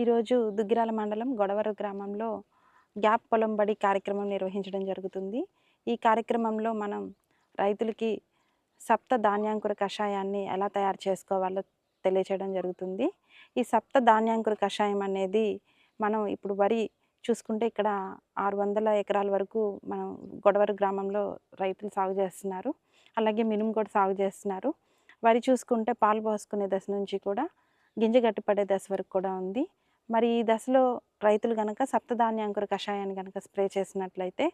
ఈరోజు దుగ్గిరాల మండలం గొడవర గ్రామంలో గ్యాప్ పొలం బడి కార్యక్రమం నిర్వహించడం జరుగుతుంది. ఈ కార్యక్రమంలో మనం రైతులకి సప్త ధాన్యాంకుర కషాయాన్ని ఎలా తయారు చేసుకోవాలో తెలియచేయడం జరుగుతుంది. ఈ సప్త ధాన్యాంకుర కషాయం అనేది మనం ఇప్పుడు వరి చూసుకుంటే ఇక్కడ 600 ఎకరాల వరకు మనం గొడవర గ్రామంలో రైతులు సాగు చేస్తున్నారు. అలాగే మినుము కూడా సాగు చేస్తున్నారు. వరి చూసుకుంటే పాలు పోసుకునే దశ నుంచి కూడా గింజ గట్టిపడే దశ వరకు కూడా ఉంది. మరి ఈ దశలో రైతులు కనుక సప్తధాన్యాంకుర కషాయాన్ని కనుక స్ప్రే చేసినట్లయితే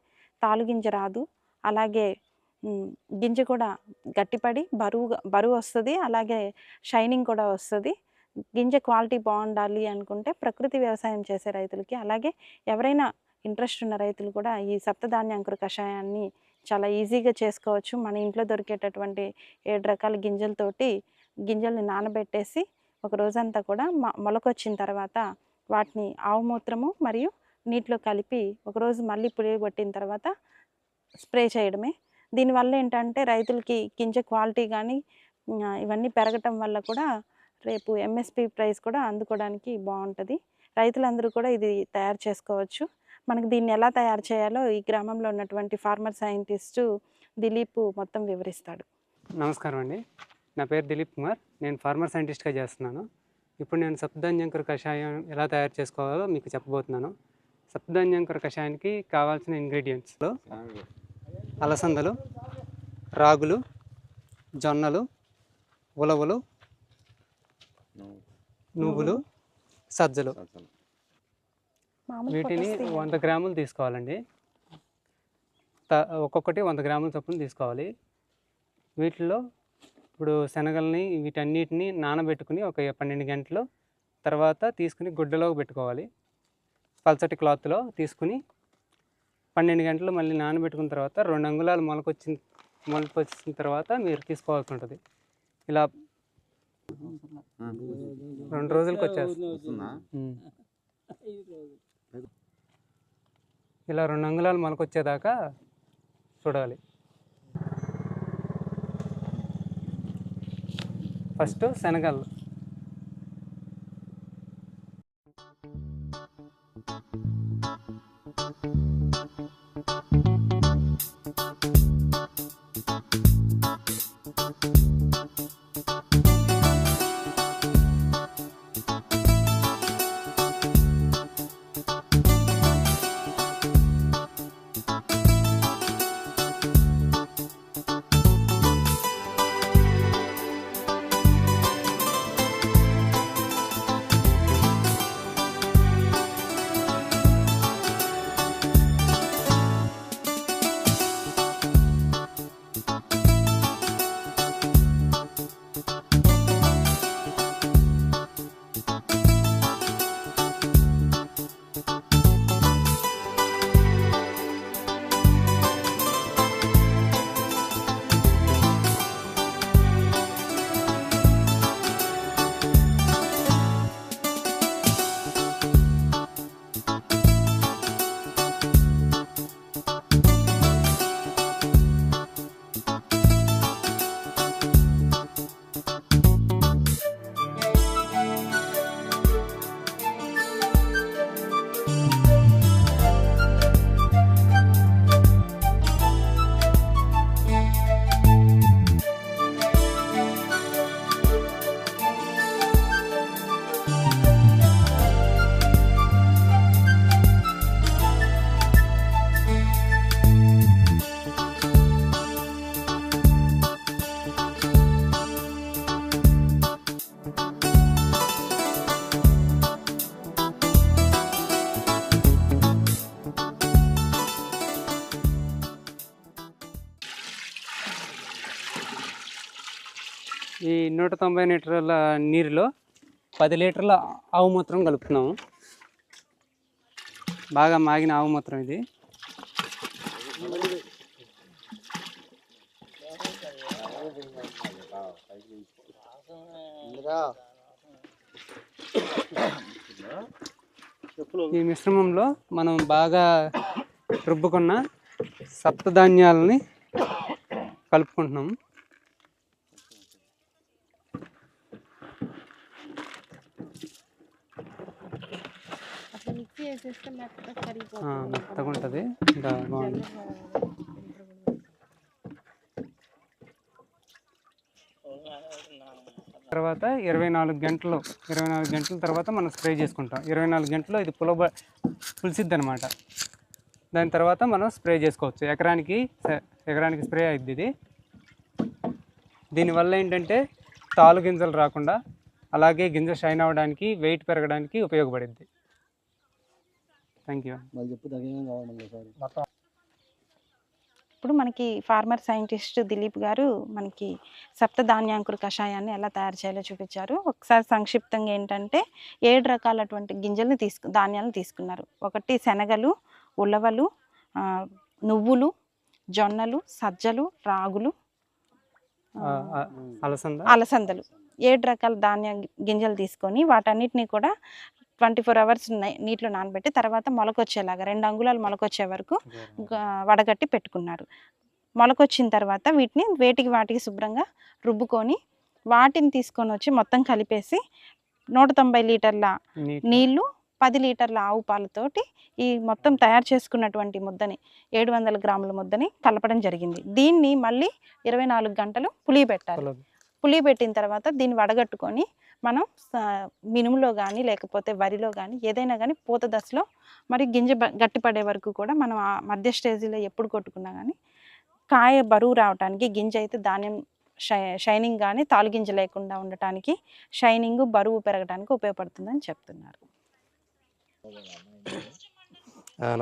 తాలుగింజ రాదు, అలాగే గింజ కూడా గట్టిపడి బరువు వస్తుంది, అలాగే షైనింగ్ కూడా వస్తుంది. గింజ క్వాలిటీ బాగుండాలి అనుకుంటే ప్రకృతి వ్యవసాయం చేసే రైతులకి, అలాగే ఎవరైనా ఇంట్రెస్ట్ ఉన్న రైతులు కూడా ఈ సప్తధాన్యాంకుర కషాయాన్ని చాలా ఈజీగా చేసుకోవచ్చు. మన ఇంట్లో దొరికేటటువంటి 7 రకాల గింజలతోటి గింజల్ని నానబెట్టేసి ఒక రోజంతా కూడా మొలకొచ్చిన తర్వాత వాటిని ఆవు మూత్రము మరియు నీటిలో కలిపి ఒకరోజు మళ్ళీ పులియగొట్టిన తర్వాత స్ప్రే చేయడమే. దీనివల్ల ఏంటంటే రైతులకి గింజ క్వాలిటీ కానీ ఇవన్నీ పెరగటం వల్ల కూడా రేపు ఎంఎస్పి ప్రైస్ కూడా అందుకోవడానికి బాగుంటుంది. రైతులందరూ కూడా ఇది తయారు చేసుకోవచ్చు. మనకు దీన్ని ఎలా తయారు చేయాలో ఈ గ్రామంలో ఉన్నటువంటి ఫార్మర్ సైంటిస్టు దిలీప్ మొత్తం వివరిస్తాడు. నమస్కారం అండి, నా పేరు దిలీప్ కుమార్. నేను ఫార్మర్ సైంటిస్ట్గా చేస్తున్నాను. ఇప్పుడు నేను సప్తధాన్యాంకుర కషాయం ఎలా తయారు చేసుకోవాలో మీకు చెప్పబోతున్నాను. సప్తధాన్యాంకుర కషాయానికి కావాల్సిన ఇంగ్రీడియంట్స్లో అలసందలు, రాగులు, జొన్నలు, ఉలవలు, నువ్వులు, సజ్జలు. వీటిని 100 గ్రాములు తీసుకోవాలండి. ఒక్కొక్కటి 100 గ్రాముల చొప్పున తీసుకోవాలి. వీటిలో ఇప్పుడు శనగల్ని వీటన్నిటిని నానబెట్టుకుని ఒక 12 గంటలు తర్వాత తీసుకుని గుడ్డలో పెట్టుకోవాలి. పల్చటి క్లాత్లో తీసుకుని 12 గంటలు మళ్ళీ నానబెట్టుకున్న తర్వాత 2 అంగుళాలు మొలకొచ్చిన తర్వాత మీరు తీసుకోవాల్సి ఉంటుంది. ఇలా 2 రోజులకు వచ్చేస్తుంది. ఇలా 2 అంగుళాలు మొలకొచ్చేదాకా చూడాలి. ఫస్ట్ శనగలు ఈ 190 లీటర్ల నీరులో 10 లీటర్ల ఆవు మూత్రం కలుపుతున్నాము. బాగా మాగిన ఆవు మూత్రం ఇది. ఈ మిశ్రమంలో మనం బాగా రుబ్బుకున్న సప్తధాన్యాలని కలుపుకుంటున్నాం. మెత్తగా ఉంటుంది. తర్వాత 24 గంటల తర్వాత మనం స్ప్రే చేసుకుంటాం. 24 గంటల్లో ఇది పులిసిద్ది అనమాట. దాని తర్వాత మనం స్ప్రే చేసుకోవచ్చు. ఎకరానికి స్ప్రే అవుద్ది ఇది. దీనివల్ల ఏంటంటే తాలు గింజలు రాకుండా, అలాగే గింజ షైన్ అవ్వడానికి, వెయిట్ పెరగడానికి ఉపయోగపడుద్ది. Thank you. ఇప్పుడు మనకి ఫార్మర్ సైంటిస్ట్ దిలీప్ గారు మనకి సప్తధాన్యాంకుర కషాయాన్ని ఎలా తయారు చేయాలో చూపించారు. ఒకసారి సంక్షిప్తంగా ఏంటంటే 7 రకాలటువంటి ధాన్యాలను తీసుకున్నారు. ఒకటి శనగలు, ఉలవలు, నువ్వులు, జొన్నలు, సజ్జలు, రాగులు, అలసందలు 7 రకాల ధాన్య గింజలు తీసుకొని వాటన్నిటిని కూడా 24 అవర్స్ నీటిలో నానబెట్టి తర్వాత మొలకొచ్చేలాగా 2 అంగుళాలు మొలకొచ్చే వరకు వడగట్టి పెట్టుకున్నారు. మొలకొచ్చిన తర్వాత వాటికి శుభ్రంగా రుబ్బుకొని వాటిని తీసుకొని వచ్చి మొత్తం కలిపేసి 190 లీటర్ల నీళ్లు, 10 లీటర్ల ఆవు పాలతోటి ఈ మొత్తం తయారు చేసుకున్నటువంటి ముద్దని 700 గ్రాముల ముద్దని కలపడం జరిగింది. దీన్ని మళ్ళీ 24 గంటలు పులియబెట్టాలి. పులియబెట్టిన తర్వాత దీన్ని వడగట్టుకొని మనం మినుములో కానీ లేకపోతే వరిలో కానీ ఏదైనా కానీ పూత దశలో మరి గింజ గట్టిపడే వరకు కూడా మనం ఆ మధ్య స్టేజీలో ఎప్పుడు కొట్టుకున్నా కానీ కాయ బరువు రావడానికి, గింజ అయితే ధాన్యం షైనింగ్ కానీ తాలు గింజ లేకుండా ఉండటానికి, షైనింగ్ బరువు పెరగడానికి ఉపయోగపడుతుందని చెప్తున్నారు.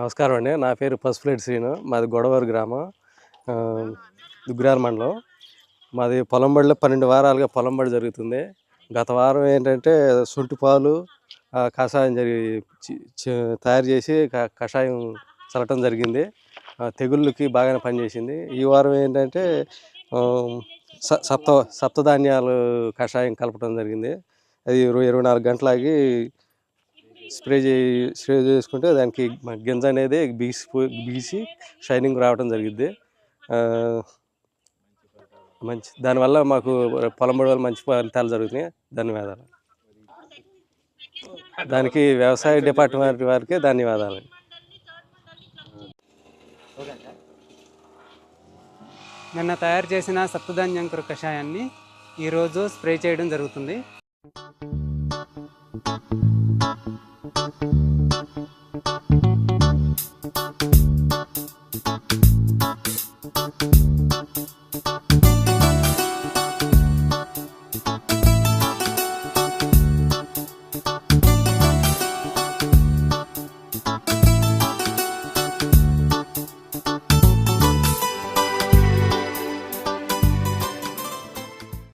నమస్కారం అండి. నా పేరు పసుపులేటి శ్రీను. మాది గొడవరు గ్రామం, దుగ్గిరాల మండలం. మాది పొలంబడిలో 12 వారాలుగా పొలంబడి జరుగుతుంది. గత వారం ఏంటంటే శొంఠి పాలు కషాయం తయారు చేసి కషాయం చల్లటం జరిగింది. తెగుళ్ళకి బాగానే పనిచేసింది. ఈ వారం ఏంటంటే సప్తధాన్యాలు కషాయం కలపడం జరిగింది. అది 24 గంటలాగి స్ప్రే చేసుకుంటే దానికి గింజ అనేది బీసి షైనింగ్ రావడం జరిగింది. దానివల్ల మాకు పొలం పడి వల్ల మంచి ఫలితాలు జరుగుతున్నాయి. ధన్యవాదాలు. దానికి వ్యవసాయ డిపార్ట్మెంట్ వారికి ధన్యవాదాలు. నిన్న తయారు చేసిన సప్తధాన్యాంకుర కషాయాన్ని ఈరోజు స్ప్రే చేయడం జరుగుతుంది.